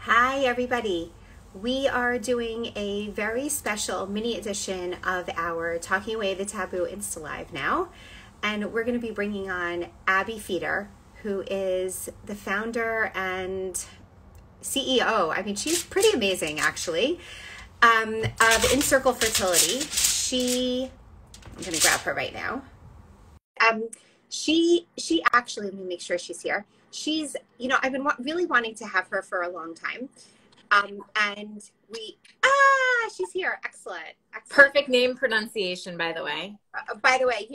Hi, everybody. We are doing a very special mini edition of our Talking Away The Taboo Insta Live now. And we're going to be bringing on Abbe Feder, who is the founder and CEO. I mean, she's pretty amazing, actually, of In Circle Fertility. I'm going to grab her right now. Um, she actually, let me make sure she's here. I've been really wanting to have her for a long time. And she's here. Excellent. Excellent. Perfect name pronunciation, by the way. By the way,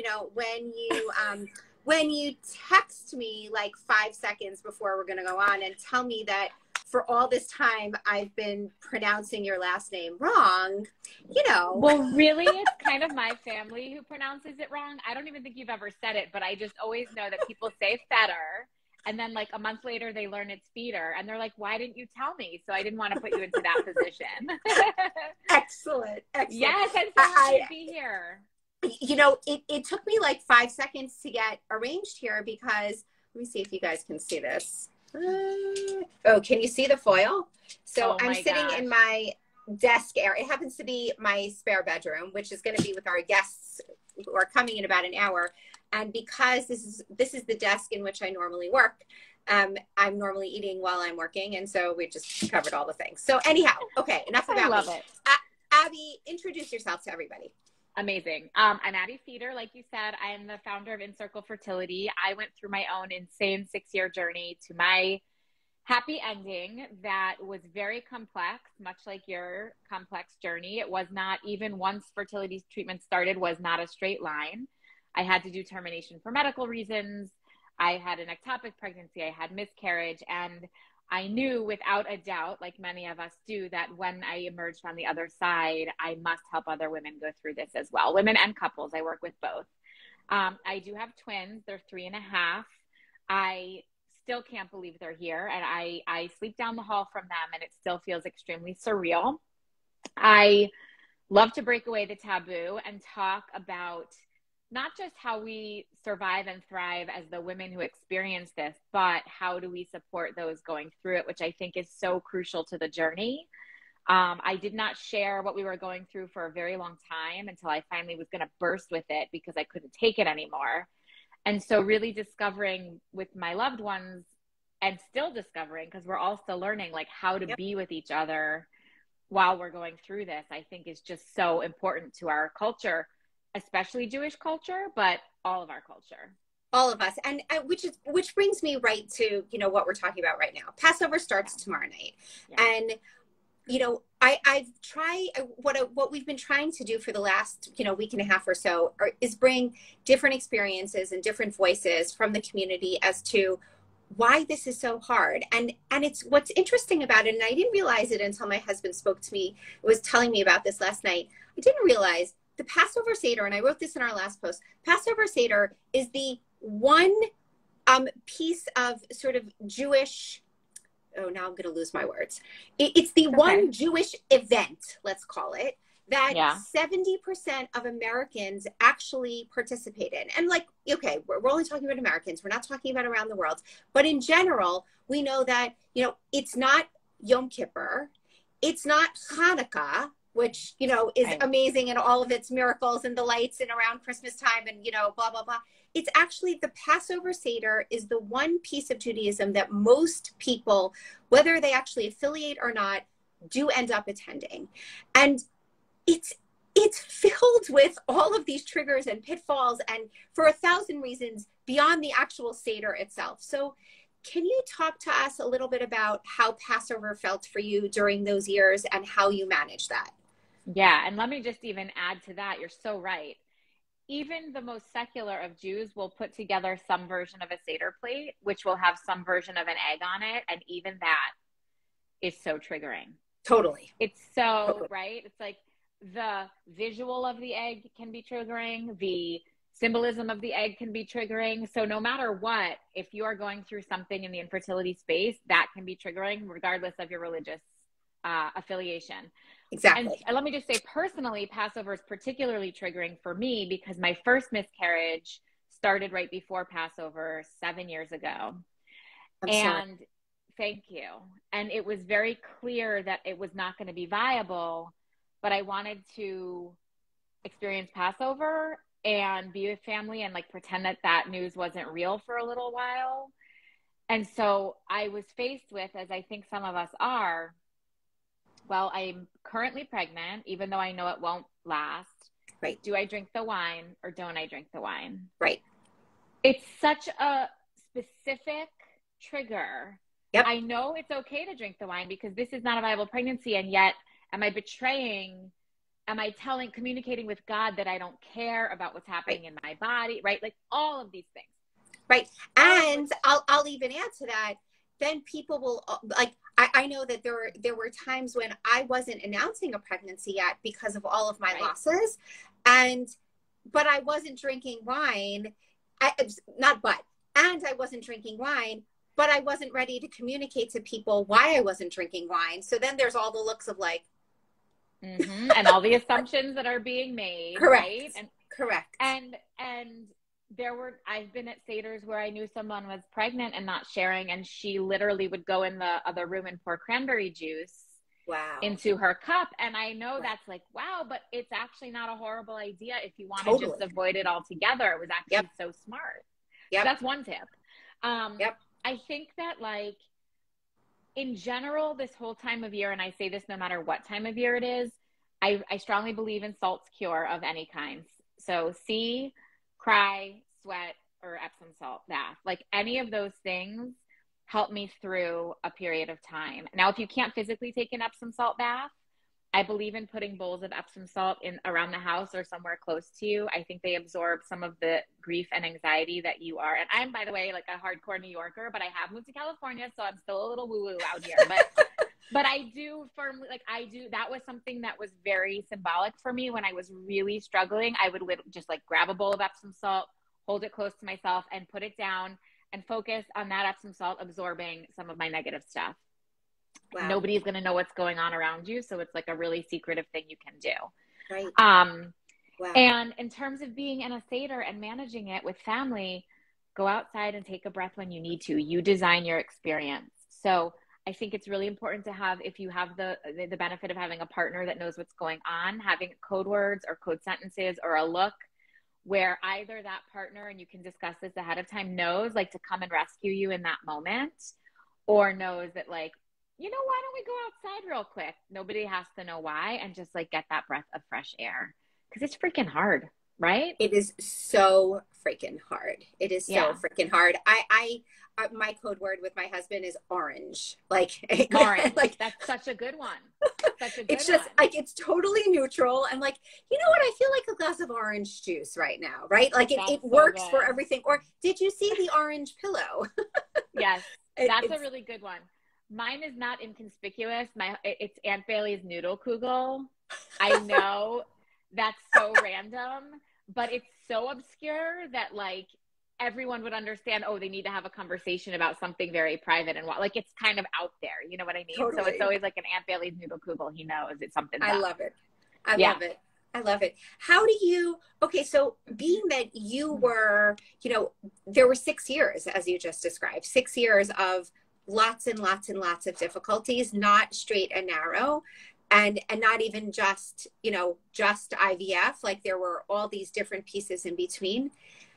when you text me like 5 seconds before we're going to go on and tell me that for all this time I've been pronouncing your last name wrong, Well, really, it's kind of my family who pronounces it wrong. I don't even think you've ever said it, but I just always know that people say Feder. And then like a month later, they learn it's Feder. And they're like, why didn't you tell me? So I didn't want to put you into that position. Excellent. Excellent. Yes, I'm so happy to be here. It took me like 5 seconds to get arranged here because, let me see if you guys can see this. Can you see the foil? So I'm sitting in my desk area. It happens to be my spare bedroom, which is going to be with our guests who are coming in about an hour. And because this is the desk in which I normally work, I'm normally eating while I'm working. And so we just covered all the things. So anyhow, okay, enough about me. I love it. Abbe, introduce yourself to everybody. Amazing. I'm Abbe Feder. Like you said, I am the founder of In Circle Fertility. I went through my own insane 6-year journey to my happy ending that was very complex, much like your complex journey. It was not, even once fertility treatment started, was not a straight line. I had to do termination for medical reasons. I had an ectopic pregnancy. I had miscarriage. And I knew without a doubt, like many of us do, that when I emerged on the other side, I must help other women go through this as well. Women and couples. I work with both. I do have twins. They're 3.5. I still can't believe they're here. And I sleep down the hall from them, and it still feels extremely surreal. I love to break away the taboo and talk about not just how we survive and thrive as the women who experience this, but how do we support those going through it, which I think is so crucial to the journey. I did not share what we were going through for a very long time until I finally was going to burst with it because I couldn't take it anymore. And so really discovering with my loved ones, and still discovering, because we're all still learning, like how to be with each other while we're going through this, I think is just so important to our culture, especially Jewish culture, but all of our culture. All of us. And which brings me right to, what we're talking about right now. Passover starts tomorrow night. Yeah. And, I've tried what we've been trying to do for the last, week and a half or so is bring different experiences and different voices from the community as to why this is so hard. And it's what's interesting about it. And I didn't realize it until my husband spoke to me, was telling me about this last night. I didn't realize the Passover Seder, and I wrote this in our last post, Passover Seder is the one piece of sort of Jewish, now I'm going to lose my words. It's the one Jewish event, let's call it, that 70% of Americans actually participate in. And we're only talking about Americans. We're not talking about around the world. But in general, we know that, it's not Yom Kippur. It's not Hanukkah, which, is amazing and all of its miracles and the lights and around Christmas time and, blah, blah, blah. It's actually the Passover Seder is the one piece of Judaism that most people, whether they actually affiliate or not, do end up attending. And it's filled with all of these triggers and pitfalls and for 1,000 reasons beyond the actual Seder itself. So can you talk to us a little bit about how Passover felt for you during those years and how you managed that? Yeah, and let me just even add to that. You're so right. Even the most secular of Jews will put together some version of a Seder plate, which will have some version of an egg on it. And even that is so triggering. Totally. It's so, right? It's like the visual of the egg can be triggering. The symbolism of the egg can be triggering. So no matter what, if you are going through something in the infertility space, that can be triggering regardless of your religious affiliation. Exactly. And let me just say, personally, Passover is particularly triggering for me because my first miscarriage started right before Passover 7 years ago. And Thank you. And it was very clear that it was not going to be viable, but I wanted to experience Passover and be with family and like pretend that that news wasn't real for a little while. And so I was faced with, as I think some of us are, well, I'm currently pregnant, even though I know it won't last. Right. Do I drink the wine or don't I drink the wine? Right. It's such a specific trigger. Yep. I know it's okay to drink the wine because this is not a viable pregnancy. And yet, am I communicating with God that I don't care about what's happening in my body, right? Like all of these things. Right. And I'll even add to that, then people will, like, I know that there were times when I wasn't announcing a pregnancy yet because of all of my losses. But I wasn't drinking wine. And I wasn't drinking wine, but I wasn't ready to communicate to people why I wasn't drinking wine. So then there's all the looks of like, and all the assumptions that are being made. Correct. Right? And correct. And I've been at Seders where I knew someone was pregnant and not sharing, and she literally would go in the other room and pour cranberry juice into her cup. And I know that's like, wow, but it's actually not a horrible idea if you want to just avoid it altogether. It was actually so smart. So that's one tip. I think that, like, in general, this whole time of year, and I say this no matter what time of year it is, I strongly believe in salt's cure of any kind. So see, cry, sweat, or Epsom salt bath. Like any of those things help me through a period of time. Now, if you can't physically take an Epsom salt bath, I believe in putting bowls of Epsom salt in around the house or somewhere close to you. I think they absorb some of the grief and anxiety that you are. And I'm, by the way, like a hardcore New Yorker, but I have moved to California, so I'm still a little woo-woo out here. But I do firmly, that was something that was very symbolic for me when I was really struggling. I would just like grab a bowl of Epsom salt, hold it close to myself and put it down and focus on that Epsom salt absorbing some of my negative stuff. Wow. Nobody's going to know what's going on around you. So it's like a really secretive thing you can do. Right. Wow. And in terms of being in a Seder and managing it with family, go outside and take a breath when you need to. You design your experience. So I think it's really important to have, if you have the benefit of having a partner that knows what's going on, having code words or code sentences or a look where either that partner, and you can discuss this ahead of time, knows like to come and rescue you in that moment, or knows that like, you know, why don't we go outside real quick? Nobody has to know why, and just like get that breath of fresh air, because it's freaking hard, right? It is so freaking hard. It is so freaking hard. My code word with my husband is orange. Like orange. Like that's such a good one. It's just like, it's totally neutral. And like, you know what? I feel like a glass of orange juice right now, right? Like it works for everything. Or did you see the orange pillow? Yes. That's a really good one. Mine is not inconspicuous. It's Aunt Bailey's noodle kugel. I know that's so random, but it's so obscure that like everyone would understand, oh, they need to have a conversation about something very private and like it's kind of out there. You know what I mean? Totally. So it's always like an Aunt Bailey's noodle kugel. He knows it's something. I love it. I love it. I love it. How do you, okay, so being that you were, you know, there were 6 years, as you just described, 6 years of lots and lots and lots of difficulties, not straight and narrow, and not even just, you know, just IVF. Like there were all these different pieces in between.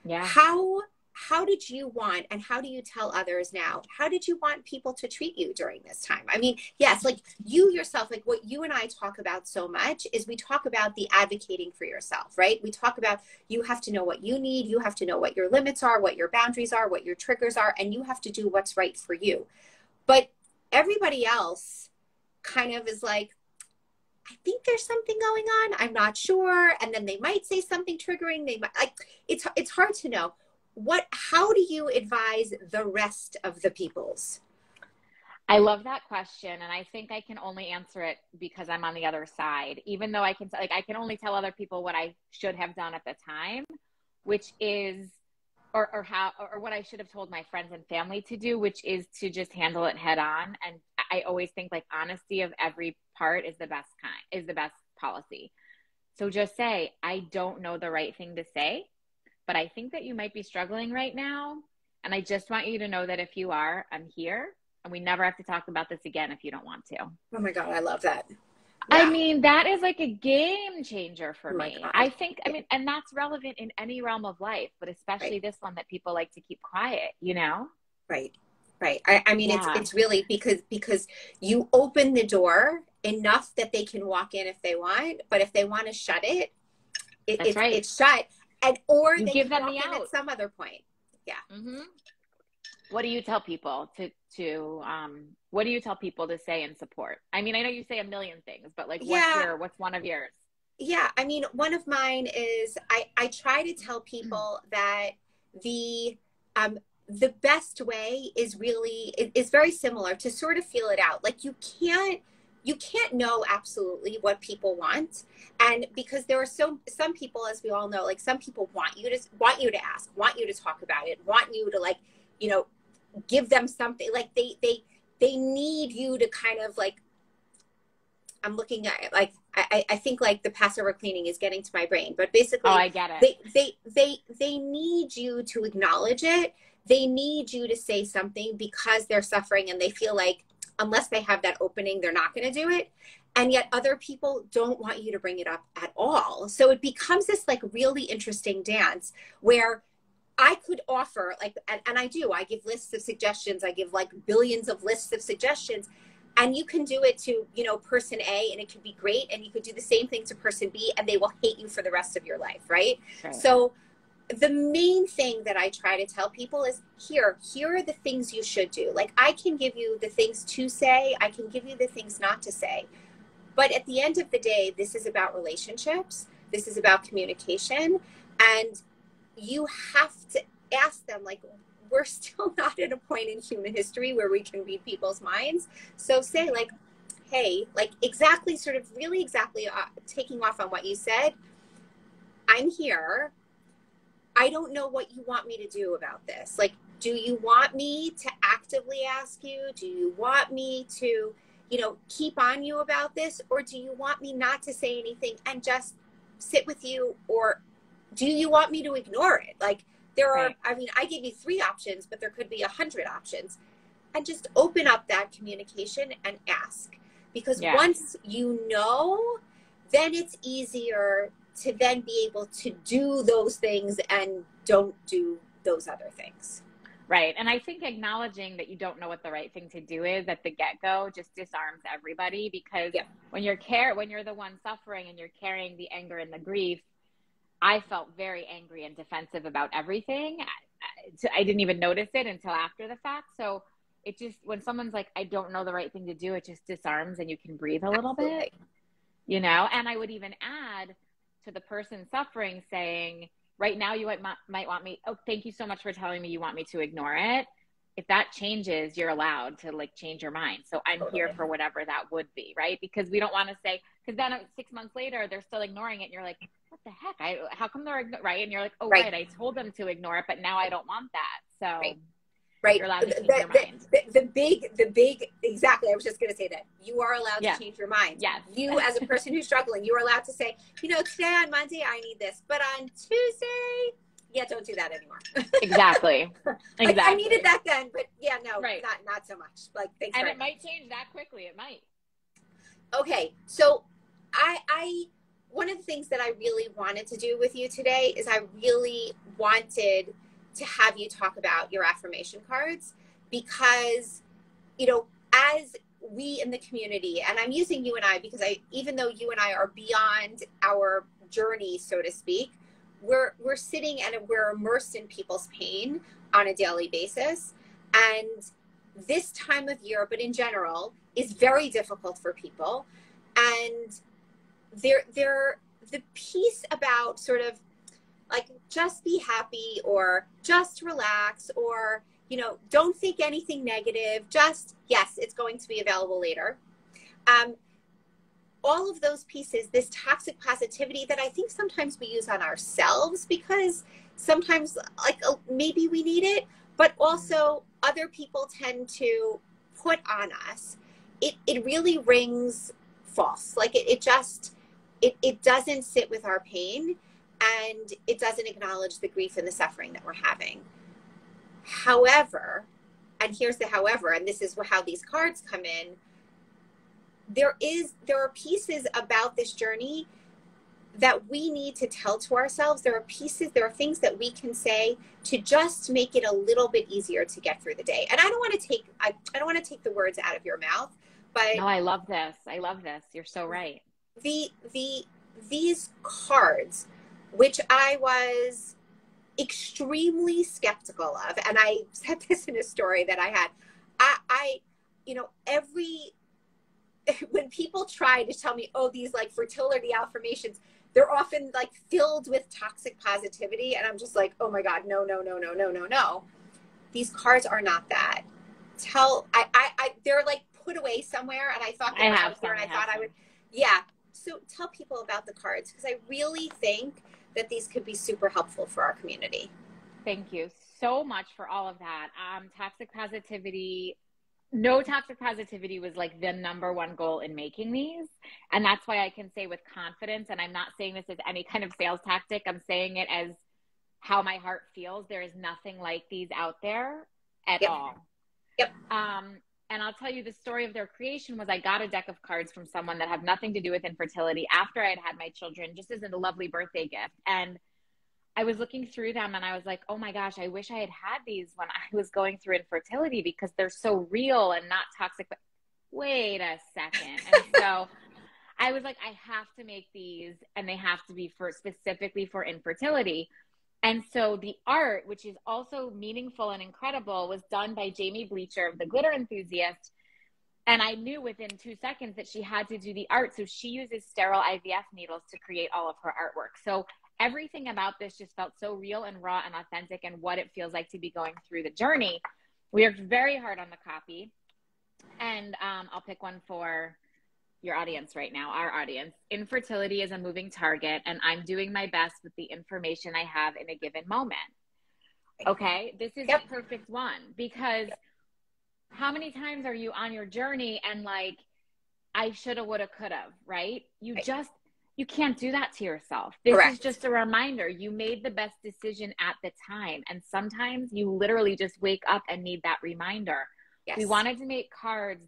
Yeah. How did you want, and how do you tell others now, how did you want people to treat you during this time? I mean, yes, like you yourself, like what you and I talk about so much is we talk about the advocating for yourself, right? We talk about you have to know what you need. You have to know what your limits are, what your boundaries are, what your triggers are, and you have to do what's right for you. But everybody else kind of is like, I think there's something going on. I'm not sure. And then they might say something triggering. They might, like, it's hard to know. How do you advise the rest of the peoples? I love that question. And I think I can only answer it because I'm on the other side, even though I can only tell other people what I should have done at the time, which is, or what I should have told my friends and family to do, which is to just handle it head on. And I always think like honesty of every part is the best policy. So just say, I don't know the right thing to say, but I think that you might be struggling right now. And I just want you to know that if you are, I'm here. and we never have to talk about this again if you don't want to. Oh my God, I love that. Yeah. I mean, that is like a game changer for me. God. I think, I mean, and that's relevant in any realm of life, but especially this one that people like to keep quiet, you know? Right. I mean, it's really because you open the door enough that they can walk in if they want, but if they want to shut it, it's shut, or you they give can them walk the in out at some other point. Yeah. Mm-hmm. What do you tell people what do you tell people to say in support? I mean, I know you say a million things, but like, what's one of yours? Yeah. I mean, one of mine is I try to tell people that the best way is very similar to sort of feel it out. Like you can't know absolutely what people want. And because there are some people, as we all know, like some people want you to ask, want you to talk about it, want you to, like, you know, give them something. Like they need you to kind of, like, I'm looking at it, like, I think like the Passover cleaning is getting to my brain, but basically, I get it. They need you to acknowledge it. They need you to say something because they're suffering and they feel like unless they have that opening, they're not going to do it. And yet other people don't want you to bring it up at all. So it becomes this like really interesting dance where I could offer, like, and I give lists of suggestions. I give like billions of lists of suggestions. And you can do it to, you know, person A and it could be great. And you could do the same thing to person B and they will hate you for the rest of your life, right? So the main thing that I try to tell people is here are the things you should do. Like, I can give you the things to say. I can give you the things not to say. But at the end of the day, this is about relationships. This is about communication. And you have to ask them, like, we're still not at a point in human history where we can read people's minds. So say, like, hey, like, exactly, sort of really exactly taking off on what you said. I'm here. I don't know what you want me to do about this. Like, do you want me to actively ask you? Do you want me to, you know, keep on you about this? Or do you want me not to say anything and just sit with you? Or do you want me to ignore it? Like, there are, I mean, I gave you 3 options, but there could be 100 options. And just open up that communication and ask. Because once you know, then it's easier to then be able to do those things and don't do those other things. Right. And I think acknowledging that you don't know what the right thing to do is at the get-go just disarms everybody, because when you're the one suffering and you're carrying the anger and the grief, I felt very angry and defensive about everything. I didn't even notice it until after the fact. So it just, when someone's like, I don't know the right thing to do, it just disarms and you can breathe a little bit, you know? And I would even add to the person suffering saying, right now you might want me, oh, thank you so much for telling me you want me to ignore it. If that changes, you're allowed to, like, change your mind. So I'm here for whatever that would be, right? Because we don't want to say, because then 6 months later, they're still ignoring it. And you're like, what the heck? How come they're right? And you're like, oh, right. I told them to ignore it, but now I don't want that. So you're allowed to change your mind. The big, exactly. I was just going to say that you are allowed to change your mind. Yes. You, as a person who's struggling, you are allowed to say, you know, today on Monday, I need this, but on Tuesday, don't do that anymore. Exactly. Like, I needed that then, but not so much. Like, thanks. And it might change that quickly. It might. Okay. So I one of the things that I really wanted to do with you today is I really wanted to have you talk about your affirmation cards, because, you know, as we in the community, and I'm using you and I because even though you and I are beyond our journey, so to speak, we're sitting and we're immersed in people's pain on a daily basis. And this time of year, but in general, is very difficult for people. And the piece about sort of like, just be happy, or just relax, or, you know, don't think anything negative. Just, yes, it's going to be available later. All of those pieces, this toxic positivity that I think sometimes we use on ourselves because sometimes, like, maybe we need it, but also other people tend to put on us. It really rings false. Like, it doesn't sit with our pain, and it doesn't acknowledge the grief and the suffering that we're having. However, and here's the however, and this is how these cards come in. There are pieces about this journey that we need to tell to ourselves. There are things that we can say to just make it a little bit easier to get through the day. And I don't want to take the words out of your mouth, but no, I love this. You're so right. These cards, which I was extremely skeptical of, and I said this in a story that I had, when people try to tell me, oh, these like fertility affirmations, they're often like filled with toxic positivity. And I'm just like, oh my God, no. These cards are not that. They're like put away somewhere. And I thought they were out here, and I thought I would. Yeah. So tell people about the cards, because I really think that these could be super helpful for our community. Thank you so much for all of that. No toxic positivity was like the number one goal in making these. And that's why I can say with confidence, and I'm not saying this as any kind of sales tactic, I'm saying it as how my heart feels. There is nothing like these out there at all. Yep. And I'll tell you the story of their creation was I got a deck of cards from someone that have nothing to do with infertility after I had my children, just as a lovely birthday gift. And I was looking through them and I was like, oh my gosh, I wish I had these when I was going through infertility, because they're so real and not toxic. But wait a second. And so I was like, I have to make these, and they have to be specifically for infertility. And so the art, which is also meaningful and incredible, was done by Jamie Bleacher of The Glitter Enthusiast. And I knew within 2 seconds that she had to do the art. So she uses sterile IVF needles to create all of her artwork. So everything about this just felt so real and raw and authentic, and what it feels like to be going through the journey. We worked very hard on the copy. And I'll pick one for your audience right now, our audience. Infertility is a moving target, and I'm doing my best with the information I have in a given moment. Okay, this is a perfect one, because how many times are you on your journey and like, I shoulda, woulda, coulda, right? You can't do that to yourself. This is just a reminder. You made the best decision at the time. And sometimes you literally just wake up and need that reminder. Yes. We wanted to make cards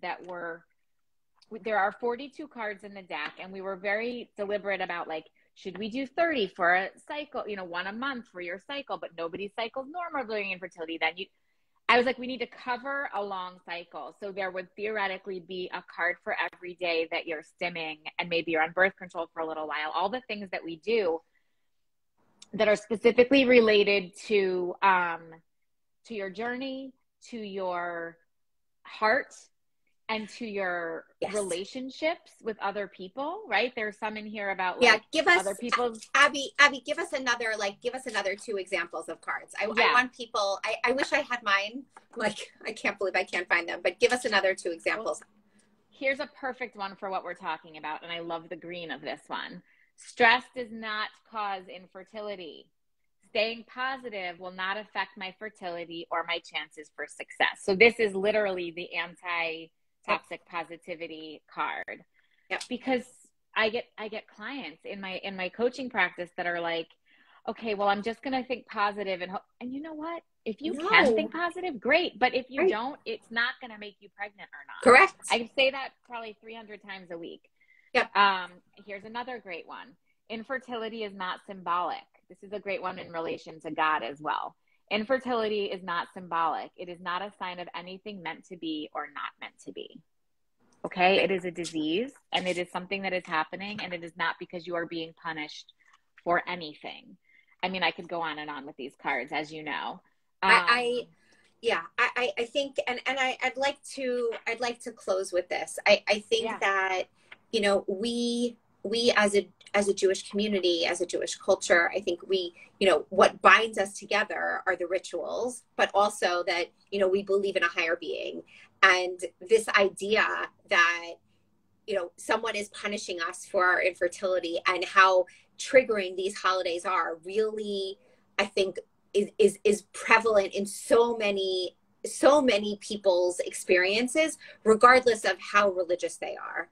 there are 42 cards in the deck, and we were very deliberate about like, should we do 30 for a cycle, one a month for your cycle, but nobody cycles normal during infertility. I was like, we need to cover a long cycle. So there would theoretically be a card for every day that you're stimming, and maybe you're on birth control for a little while. All the things that we do that are specifically related to your journey, to your heart, and to your relationships with other people, right? There's some in here about give us other people's. Abby, give us another 2 examples of cards. I want people. I wish I had mine. Like, I can't believe I can't find them. But give us another 2 examples. Here's a perfect one for what we're talking about, and I love the green of this one. Stress does not cause infertility. Staying positive will not affect my fertility or my chances for success. So this is literally the anti-toxic positivity card. Yep. Because I get clients in my coaching practice that are like, okay, well, I'm just going to think positive and you know what? If you can think positive, great. But if you don't, it's not going to make you pregnant or not. Correct. I say that probably 300 times a week. Yep. Here's another great one. Infertility is not symbolic. This is a great one in relation to God as well. Infertility is not symbolic. It is not a sign of anything meant to be or not meant to be. Okay? It is a disease, and it is something that is happening, and it is not because you are being punished for anything. I mean, I could go on and on with these cards, as you know. I think, and I'd like to close with this. I think that, we as a Jewish community, as a Jewish culture, I think what binds us together are the rituals, but also that, we believe in a higher being. And this idea that, someone is punishing us for our infertility, and how triggering these holidays are really, I think, is prevalent in so many people's experiences, regardless of how religious they are.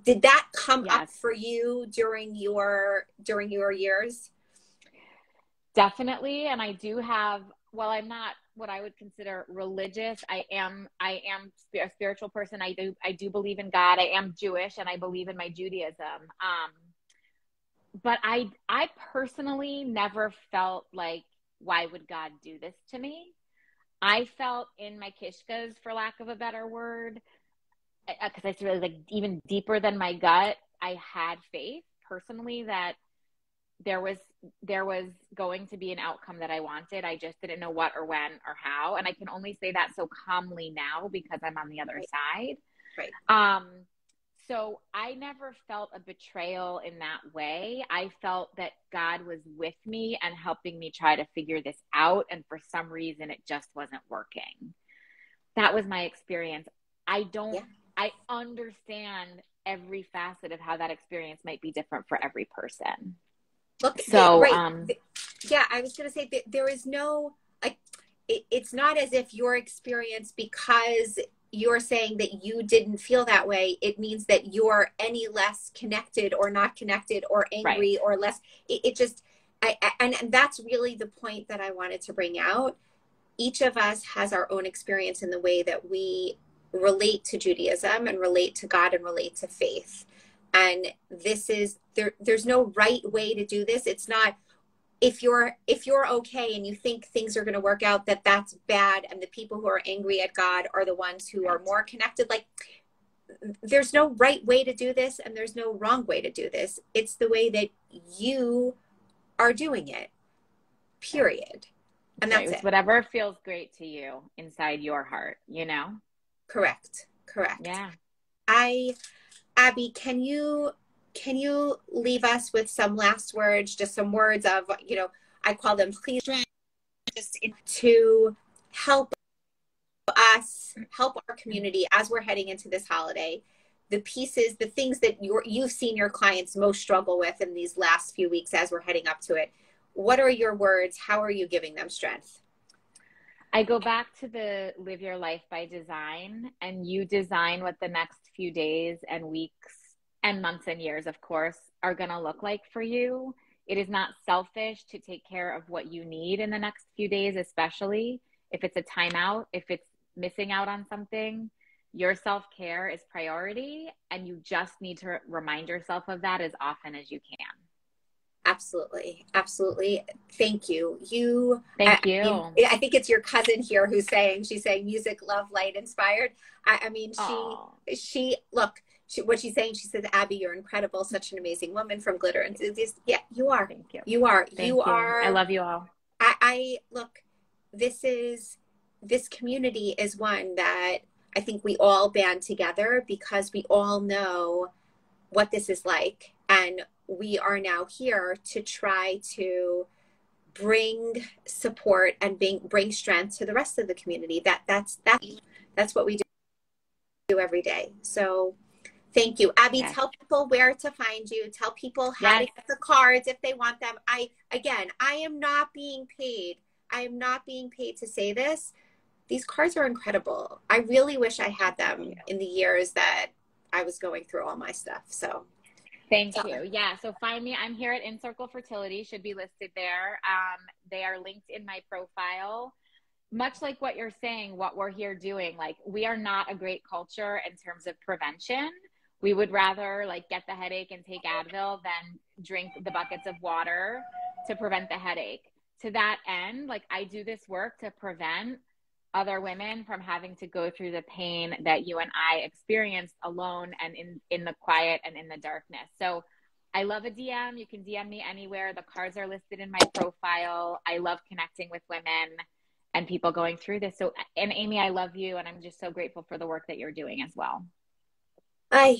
Did that come up for you during your we're what I would consider religious. I am a spiritual person. I do believe in God. I am Jewish and I believe in my Judaism. But I personally never felt like, why would God do this to me? I felt in my kishkas, for lack of a better word, because I feel like even deeper than my gut, I had faith personally that there was going to be an outcome that I wanted. I just didn't know what or when or how. And I can only say that so calmly now because I'm on the other side. Right. So I never felt a betrayal in that way. I felt that God was with me and helping me try to figure this out. And for some reason, it just wasn't working. That was my experience. I understand every facet of how that experience might be different for every person. Look, so, yeah, I was going to say that there is no, like, it's not as if your experience, because you're saying that you didn't feel that way, it means that you're any less connected or not connected or angry or less. It just, and that's really the point that I wanted to bring out. Each of us has our own experience in the way that we relate to Judaism and relate to God and relate to faith. And this is, there's no right way to do this. It's not, if you're okay and you think things are going to work out, that's bad, and the people who are angry at God are the ones who are more connected. Like, there's no right way to do this and there's no wrong way to do this. It's the way that you are doing it, period. And that's it. Whatever feels great to you inside your heart, you know? Correct. Yeah. Abbe, can you leave us with some last words, just some words of, I call them please, just to help us, help our community as we're heading into this holiday, the pieces, the things that you've seen your clients most struggle with in these last few weeks as we're heading up to it. What are your words? How are you giving them strength? I go back to the live your life by design, and you design what the next few days and weeks and months and years, of course, are going to look like for you. It is not selfish to take care of what you need in the next few days, especially if it's a timeout, if it's missing out on something. Your self-care is priority, and you just need to remind yourself of that as often as you can. Absolutely. Absolutely. Thank you. Thank you. I think it's your cousin here she's saying music, love, light, inspired. I mean, what she's saying, she says, Abbe, you're incredible. Such an amazing woman from Glitter Enthusiast. Yeah, you are. Thank you. You are. Thank you. I love you all. I look, this community is one that I think we all band together because we all know what this is like. And we are now here to try to bring support and bring strength to the rest of the community. That's what we do every day. So thank you. Abbe, yes. Tell people where to find you. Tell people how to get the cards if they want them. I am not being paid. I am not being paid to say this. These cards are incredible. I really wish I had them in the years that I was going through all my stuff. So thank you. Yeah. So find me. I'm here at In Circle Fertility. Should be listed there. They are linked in my profile. Much like what you're saying, what we're here doing, like, we are not a great culture in terms of prevention. We would rather get the headache and take Advil than drink the buckets of water to prevent the headache. To that end, I do this work to prevent other women from having to go through the pain that you and I experienced alone and in the quiet and in the darkness. So I love a DM. You can DM me anywhere. The cards are listed in my profile. I love connecting with women and people going through this. So, and Aimee, I love you. And I'm just so grateful for the work that you're doing as well. There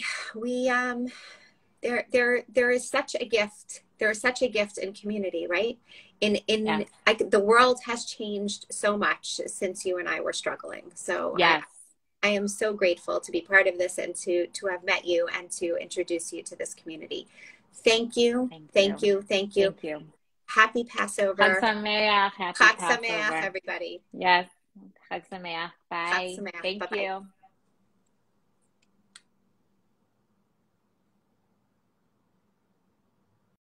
is such a gift. There is such a gift in community, right? The world has changed so much since you and I were struggling. So yes, I am so grateful to be part of this and to have met you and to introduce you to this community. Thank you. Thank you. Happy Passover. Chag Sameach. Happy Chag Passover. Sameach, everybody. Yes. Chag Sameach. Bye. Chag Sameach. Thank Bye-bye. you.